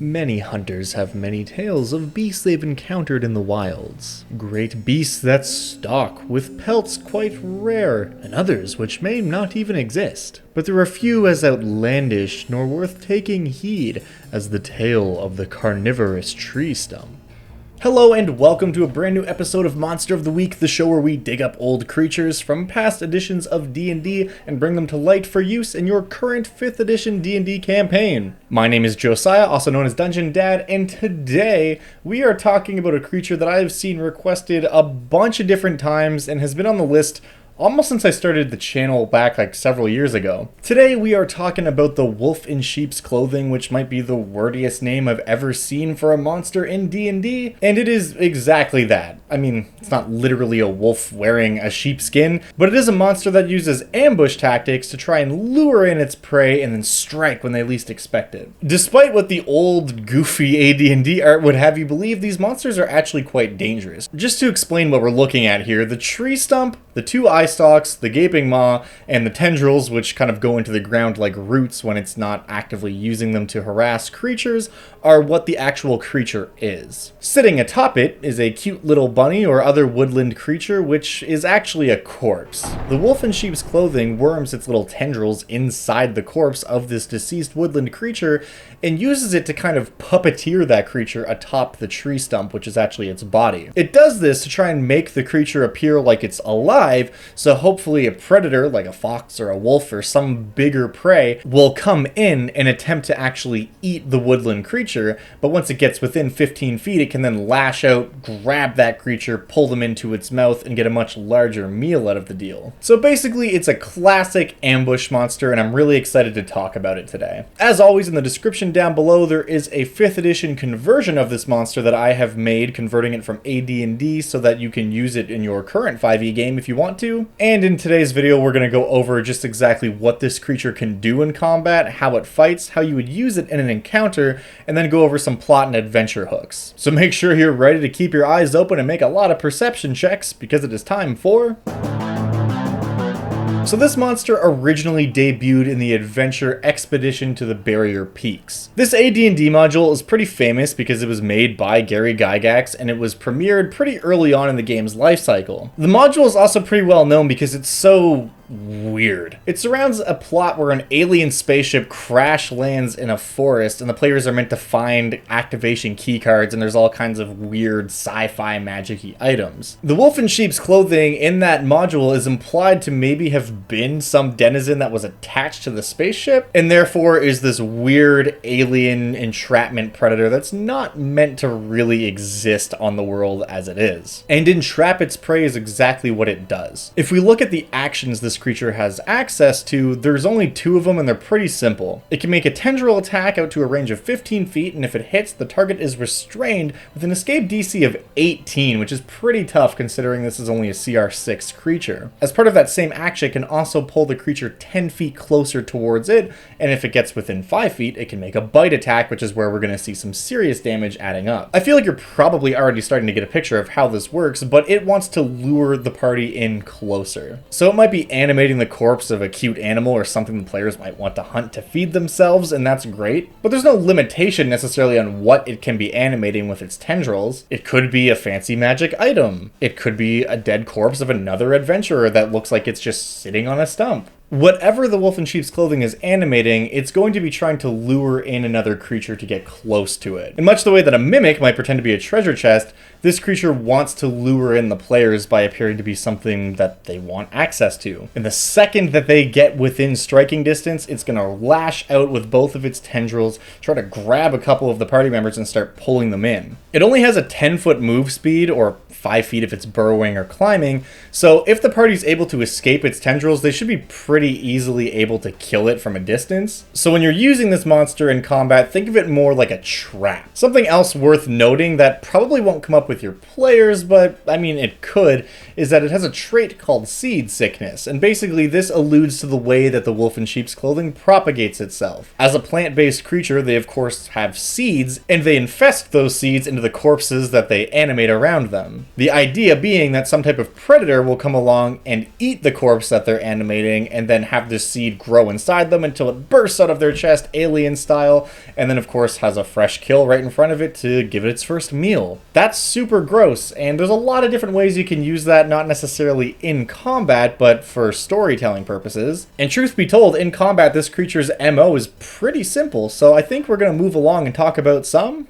Many hunters have many tales of beasts they've encountered in the wilds. Great beasts that stalk, with pelts quite rare, and others which may not even exist. But there are few as outlandish nor worth taking heed as the tale of the carnivorous tree stump. Hello and welcome to a brand new episode of Monster of the Week, the show where we dig up old creatures from past editions of D&D and bring them to light for use in your current 5th edition D&D campaign. My name is Josiah, also known as Dungeon Dad, and today we are talking about a creature that I have seen requested a bunch of different times and has been on the list almost since I started the channel back like several years ago. Today we are talking about the wolf in sheep's clothing, which might be the wordiest name I've ever seen for a monster in D&D, and it is exactly that. I mean, it's not literally a wolf wearing a sheepskin, but it is a monster that uses ambush tactics to try and lure in its prey and then strike when they least expect it. Despite what the old goofy AD&D art would have you believe, these monsters are actually quite dangerous. Just to explain what we're looking at here, the tree stump, the two eye stalks, the gaping maw, and the tendrils, which kind of go into the ground like roots when it's not actively using them to harass creatures, are what the actual creature is. Sitting atop it is a cute little bunny or other woodland creature, which is actually a corpse. The wolf in sheep's clothing worms its little tendrils inside the corpse of this deceased woodland creature and uses it to kind of puppeteer that creature atop the tree stump, which is actually its body. It does this to try and make the creature appear like it's alive, so hopefully a predator, like a fox or a wolf or some bigger prey, will come in and attempt to actually eat the woodland creature, but once it gets within 15 feet, it can then lash out, grab that creature, pull them into its mouth, and get a much larger meal out of the deal. So basically, it's a classic ambush monster, and I'm really excited to talk about it today. As always, in the description down below, there is a 5th edition conversion of this monster that I have made, converting it from AD&D so that you can use it in your current 5e game if you want to. And in today's video, we're going to go over just exactly what this creature can do in combat, how it fights, how you would use it in an encounter, and then go over some plot and adventure hooks. So make sure you're ready to keep your eyes open and make a lot of perception checks, because it is time for... So this monster originally debuted in the adventure Expedition to the Barrier Peaks. This AD&D module is pretty famous because it was made by Gary Gygax and it was premiered pretty early on in the game's life cycle. The module is also pretty well known because it's so weird. It surrounds a plot where an alien spaceship crash lands in a forest and the players are meant to find activation keycards, and there's all kinds of weird sci-fi magic-y items. The wolf in sheep's clothing in that module is implied to maybe have been some denizen that was attached to the spaceship, and therefore is this weird alien entrapment predator that's not meant to really exist on the world as it is. And entrap its prey is exactly what it does. If we look at the actions this creature has access to, there's only 2 of them and they're pretty simple. It can make a tendril attack out to a range of 15 feet, and if it hits, the target is restrained with an escape DC of 18, which is pretty tough considering this is only a CR6 creature. As part of that same action, it can also pull the creature 10 feet closer towards it, and if it gets within 5 feet, it can make a bite attack, which is where we're going to see some serious damage adding up. I feel like you're probably already starting to get a picture of how this works, but it wants to lure the party in closer. So it might be animating the corpse of a cute animal or something the players might want to hunt to feed themselves, and that's great, but there's no limitation necessarily on what it can be animating with its tendrils. It could be a fancy magic item. It could be a dead corpse of another adventurer that looks like it's just sitting on a stump. Whatever the wolf in sheep's clothing is animating, it's going to be trying to lure in another creature to get close to it. In much the way that a mimic might pretend to be a treasure chest, this creature wants to lure in the players by appearing to be something that they want access to. And the second that they get within striking distance, it's going to lash out with both of its tendrils, try to grab a couple of the party members and start pulling them in. It only has a 10-foot move speed, or 5 feet if it's burrowing or climbing, so if the party's able to escape its tendrils, they should be pretty easily able to kill it from a distance. So when you're using this monster in combat, think of it more like a trap. Something else worth noting that probably won't come up with your players, but I mean it could, is that it has a trait called seed sickness, and basically this alludes to the way that the wolf in sheep's clothing propagates itself. As a plant-based creature, they of course have seeds, and they infest those seeds into the corpses that they animate around them. them. The idea being that some type of predator will come along and eat the corpse that they're animating and then have this seed grow inside them until it bursts out of their chest, alien style, and then of course has a fresh kill right in front of it to give it its first meal. That's super gross, and there's a lot of different ways you can use that, not necessarily in combat, but for storytelling purposes. And truth be told, in combat, this creature's MO is pretty simple, so I think we're going to move along and talk about some.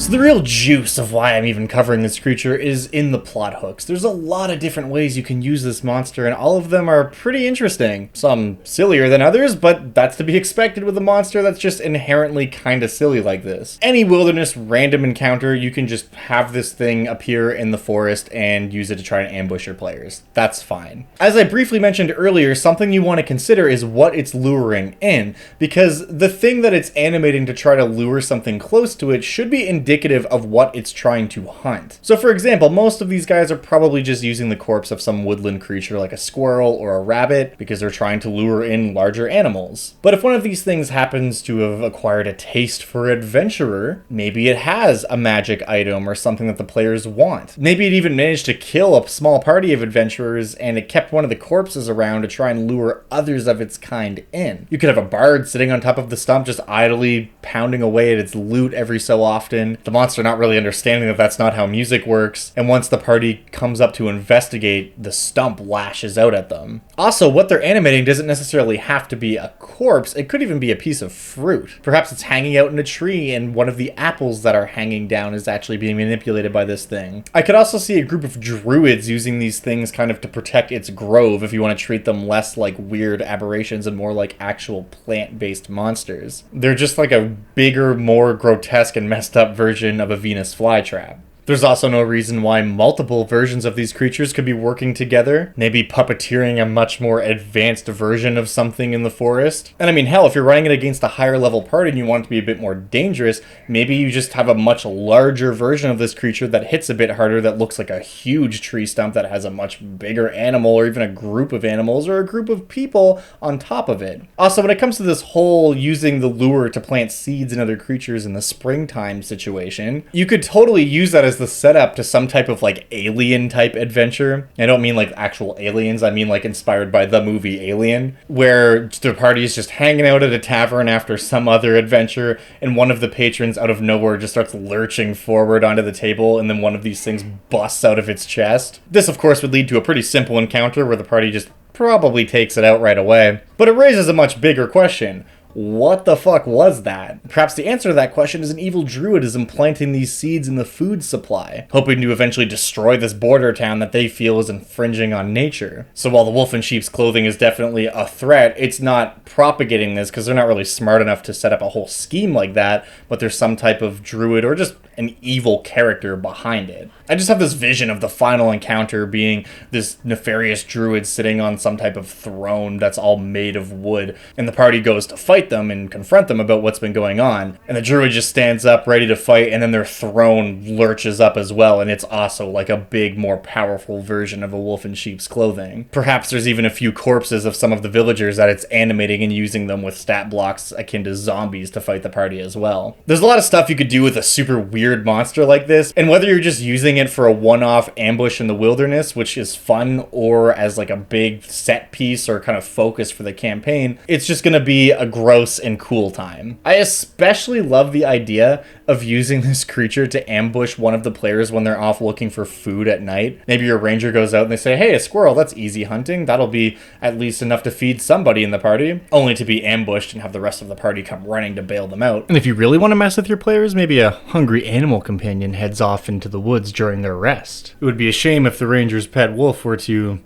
So the real juice of why I'm even covering this creature is in the plot hooks. There's a lot of different ways you can use this monster, and all of them are pretty interesting. Some sillier than others, but that's to be expected with a monster that's just inherently kinda silly like this. Any wilderness random encounter, you can just have this thing appear in the forest and use it to try and ambush your players. That's fine. As I briefly mentioned earlier, something you want to consider is what it's luring in, because the thing that it's animating to try to lure something close to it should be indicative of what it's trying to hunt. So for example, most of these guys are probably just using the corpse of some woodland creature like a squirrel or a rabbit because they're trying to lure in larger animals. But if one of these things happens to have acquired a taste for adventurer, maybe it has a magic item or something that the players want. Maybe it even managed to kill a small party of adventurers and it kept one of the corpses around to try and lure others of its kind in. You could have a bard sitting on top of the stump just idly pounding away at its loot every so often. The monster not really understanding that that's not how music works, and once the party comes up to investigate, the stump lashes out at them. Also, what they're animating doesn't necessarily have to be a corpse, it could even be a piece of fruit. Perhaps it's hanging out in a tree and one of the apples that are hanging down is actually being manipulated by this thing. I could also see a group of druids using these things kind of to protect its grove if you want to treat them less like weird aberrations and more like actual plant-based monsters. They're just like a bigger, more grotesque and messed up version of a Venus flytrap. There's also no reason why multiple versions of these creatures could be working together, maybe puppeteering a much more advanced version of something in the forest. And I mean, hell, if you're running it against a higher level party and you want it to be a bit more dangerous, maybe you just have a much larger version of this creature that hits a bit harder, that looks like a huge tree stump that has a much bigger animal or even a group of animals or a group of people on top of it. Also, when it comes to this whole using the lure to plant seeds in other creatures in the springtime situation, you could totally use that as the setup to some type of like alien type adventure. I don't mean like actual aliens, I mean like inspired by the movie Alien, where the party is just hanging out at a tavern after some other adventure and one of the patrons out of nowhere just starts lurching forward onto the table and then one of these things busts out of its chest. This of course would lead to a pretty simple encounter where the party just probably takes it out right away. But it raises a much bigger question. What the fuck was that? Perhaps the answer to that question is an evil druid is implanting these seeds in the food supply, hoping to eventually destroy this border town that they feel is infringing on nature. So while the wolf in sheep's clothing is definitely a threat, it's not propagating this because they're not really smart enough to set up a whole scheme like that, but there's some type of druid or just an evil character behind it. I just have this vision of the final encounter being this nefarious druid sitting on some type of throne that's all made of wood, and the party goes to fight them and confront them about what's been going on, and the druid just stands up ready to fight, and then their throne lurches up as well, and it's also like a big, more powerful version of a wolf in sheep's clothing. Perhaps there's even a few corpses of some of the villagers that it's animating and using them with stat blocks akin to zombies to fight the party as well. There's a lot of stuff you could do with a super weird monster like this, and whether you're just using it for a one-off ambush in the wilderness, which is fun, or as like a big set piece or kind of focus for the campaign, it's just gonna be a gross and cool time. I especially love the idea of using this creature to ambush one of the players when they're off looking for food at night. Maybe your ranger goes out and they say, hey, a squirrel, that's easy hunting. That'll be at least enough to feed somebody in the party, only to be ambushed and have the rest of the party come running to bail them out. And if you really want to mess with your players, maybe a hungry animal companion heads off into the woods during their rest. It would be a shame if the ranger's pet wolf were to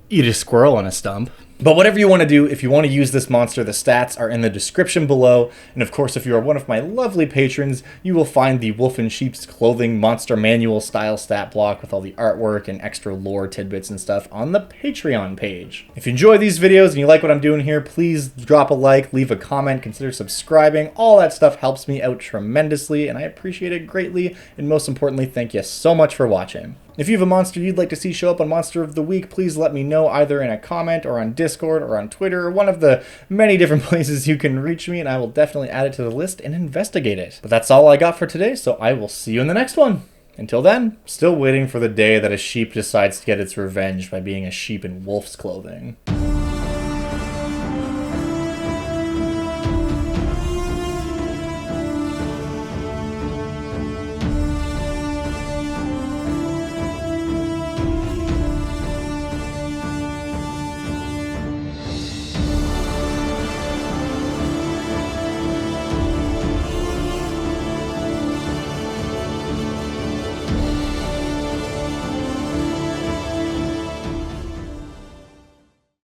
eat a squirrel on a stump. But whatever you want to do, if you want to use this monster, the stats are in the description below. And of course, if you are one of my lovely patrons, you will find the Wolf in Sheep's Clothing Monster Manual style stat block with all the artwork and extra lore tidbits and stuff on the Patreon page. If you enjoy these videos and you like what I'm doing here, please drop a like, leave a comment, consider subscribing. All that stuff helps me out tremendously, and I appreciate it greatly. And most importantly, thank you so much for watching. If you have a monster you'd like to see show up on Monster of the Week, please let me know either in a comment or on Discord or on Twitter or one of the many different places you can reach me, and I will definitely add it to the list and investigate it. But that's all I got for today, so I will see you in the next one. Until then, still waiting for the day that a sheep decides to get its revenge by being a sheep in wolf's clothing.